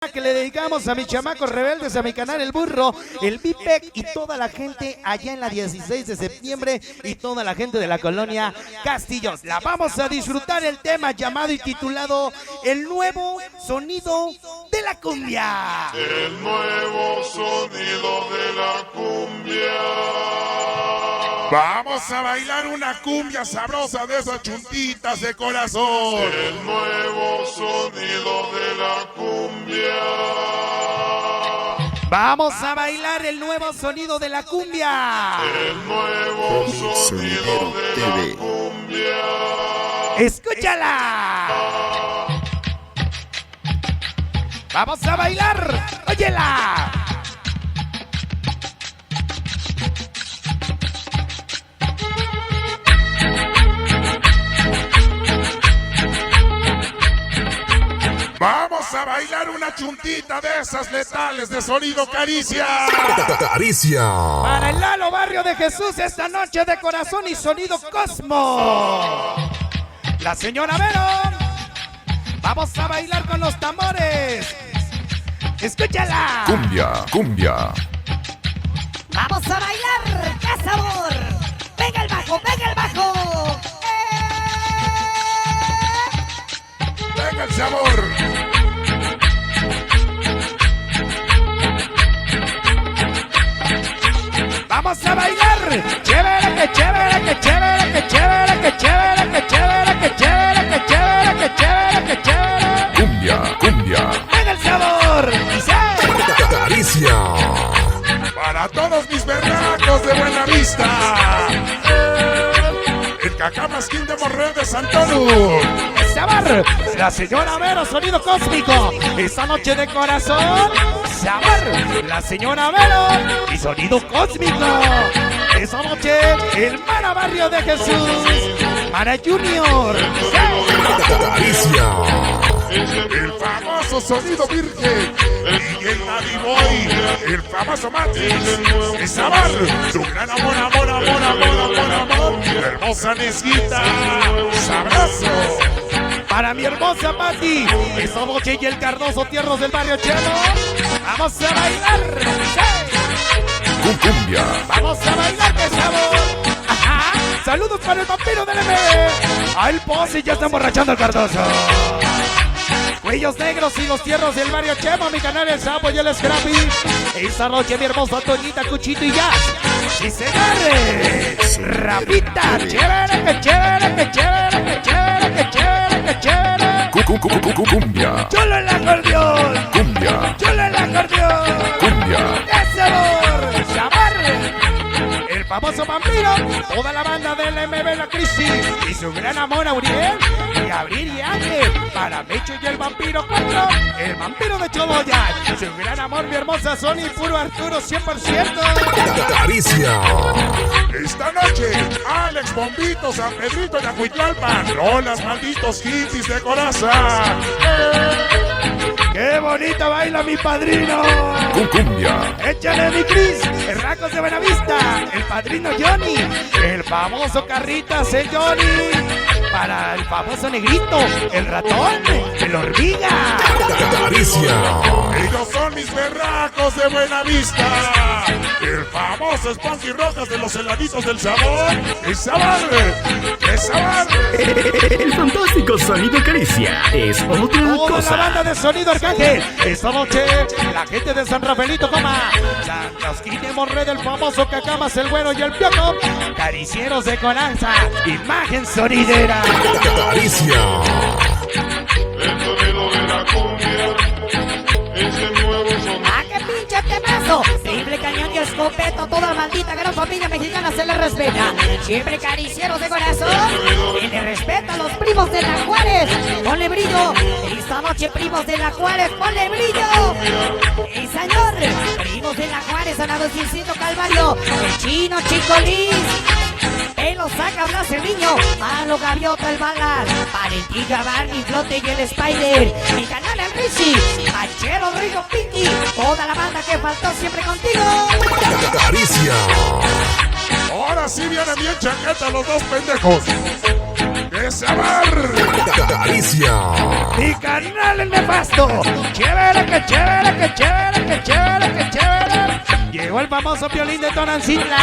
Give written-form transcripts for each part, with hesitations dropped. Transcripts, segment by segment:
Que le dedicamos a mis chamacos rebeldes, a mi canal El Burro, el Bipec y toda la gente allá en la 16 de septiembre y toda la gente de la colonia Castillos. La vamos a disfrutar el tema llamado y titulado El Nuevo Sonido de la Cumbia. El nuevo sonido de la cumbia. Vamos a bailar una cumbia sabrosa de esas chuntitas de corazón. El nuevo sonido de la cumbia. Vamos a bailar el nuevo sonido de la cumbia. El nuevo sonido de la cumbia. ¡Escúchala! ¡Vamos a bailar! ¡Óyela! Vamos a bailar una chuntita de esas letales de sonido caricia. Caricia. Para el Lalo Barrio de Jesús esta noche de corazón y sonido Cosmo. La señora Vero. Vamos a bailar con los tambores. Escúchala. Cumbia, cumbia. Vamos a bailar, ¡qué sabor! ¡Venga el bajo, venga el bajo! Venga el sabor. Vamos a bailar. Chévere, que chévere, que chévere, que chévere, que chévere, que chévere, que chévere, que chévere, que chévere, que chévere. Cumbia, cumbia. Venga el sabor. Caricia. Para todos mis berracos de Buenavista. El Cacamasquín de Morreo de Santonu. Sabor, la señora Vero, sonido cósmico. Esta noche de corazón, sabor, la señora Vero y sonido cósmico. Esta noche, el Mara Barrio de Jesús, Mara Junior. Caricia. El famoso sonido virgen. Y el Daddy Boy. El famoso Matrix. El Sabar. Tu gran amor, amor, amor, amor, amor, amor. La hermosa Nesguita. Sabroso. Para mi hermosa Pati, esta noche y el Cardoso Tiernos del Barrio Chelo. Vamos a bailar. ¡Sí! Cumbia. Vamos a bailar, qué sabor. Ajá. Saludos para el vampiro del MB. Al Pose ya está emborrachando el Cardoso. Cuellos negros y los tierros del Barrio Chemo, mi canal El Sapo y el Scrappy. Esta noche mi hermosa Toñita, Cuchito y Jazz. ¡Sí, señores! ¡Rapita! ¡Chévere, que chévere, que chévere, que chévere, que chévere, que chévere! Cumbia. ¡Cholo el acordeón! Cumbia. ¡Cholo el acordeón! Cumbia. ¡Qué sabor! ¡Sabor! El famoso vampiro, toda la banda del MB La Crisis y su gran amor Auriel y Abril y Ángel, para Mecho y el vampiro 4, el vampiro de Choloya, su gran amor mi hermosa Sony, puro Arturo 100%. Caricia. Esta noche, Alex Bombito, San Pedrito y Acuitlalpan. Rolas, malditos hippies de coraza. ¡Qué bonita baila mi padrino! Cumbia. ¡Échale mi Cris! El Racos de Buenavista, el padrino Johnny, el famoso Carritas, el Johnny, para el famoso Negrito, el ratón, el hormiga. Caricia. Ellos son mis berracos de Buenavista. El famoso Spunky Rojas de los heladitos del sabor. ¡El sabor! ¡El sabor! El fantástico sonido Caricia es otra Toda cosa. la banda de sonido Arcángel. Esta noche, la gente de San Rafaelito, coma. San de Morré del famoso Cacamas, el Güero y el Pioco. Caricieros de Coranza. Imagen sonidera. Caricia. El sonido de la cumbia. Es el nuevo sonido. ¡Ah, qué pinche temazo! Triple cañón y escopeto, toda maldita gran familia mexicana se le respeta. Siempre caricieros de corazón. Tiene respeto a los primos de la Juárez. Ponle brillo. Esta noche, primos de la Juárez, ponle brillo. ¡Y señor! Primos de la Juárez, San Agustíncito Calvario. El chino Chicolís. Él lo saca Blas el niño, Malo Gaviota el Balas, Valentina Barney, Flote y el Spider, mi canal el Richie, Panchero Rico Pinky, toda la banda que faltó siempre contigo. Caricia. Ahora sí vienen bien chaquetas los dos pendejos. de Sabar. Caricia. Mi canal el nefasto. Chévere, que chévere, que chévere, que chévere, que chévere. Llegó el famoso violín de Tonancitla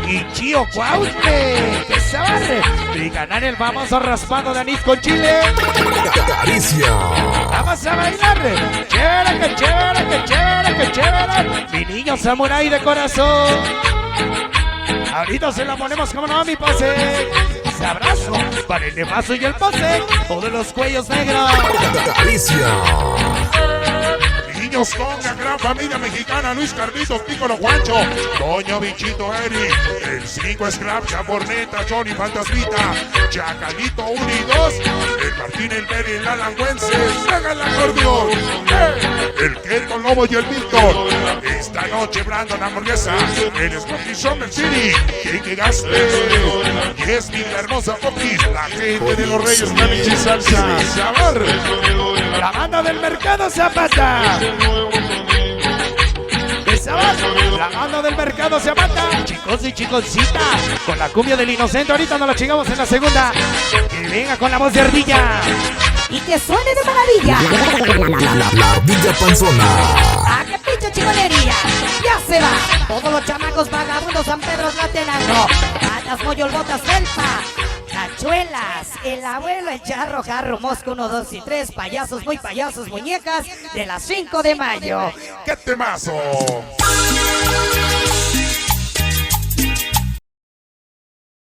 y Chío Cuautle. Que sabe. Mi canal el famoso raspado de anís con chile. Caricia. Vamos a bailar. Chévere, que chévere, que chévere, que chévere. Mi niño samurái de corazón. Ahorita se la ponemos como no a mi pose. Sabrazo para el nefasto y el pose. Todos los cuellos negros. Caricia. Niños con la gran familia mexicana, Luis Carlitos, Pícolo Juancho, Doña Bichito Eri, el 5 Scrap, Chaborneta, Johnny Fantasmita, Chacalito 1 y 2, el Martín, el Beri, el Alangüense, haga el acordeón, el Keto Lobo y el Víctor. Esta noche Brandon Hamburguesa, el Scotty Summer City, que gaste, y es mi hermosa Popis, la gente de los Reyes Calich y Salsa, Sabar. La banda del mercado Zapata. De Sabar, la banda del mercado Zapata. Chicos y chicositas, con la cumbia del inocente. Ahorita nos la chingamos en la segunda. Que venga con la voz de ardilla. Y que suene de maravilla. La ardilla panzona. ¡Ah, qué pinche chingonería! ¡Ya se va! Todos los chamacos vagabundos San Pedro Latenando. Patas, moyol, botas, felpa. Tachuelas, el abuelo, el charro, jarro, mosco, 1, 2 y 3, payasos, muy payasos, muñecas, de las 5 de mayo. ¡Qué temazo!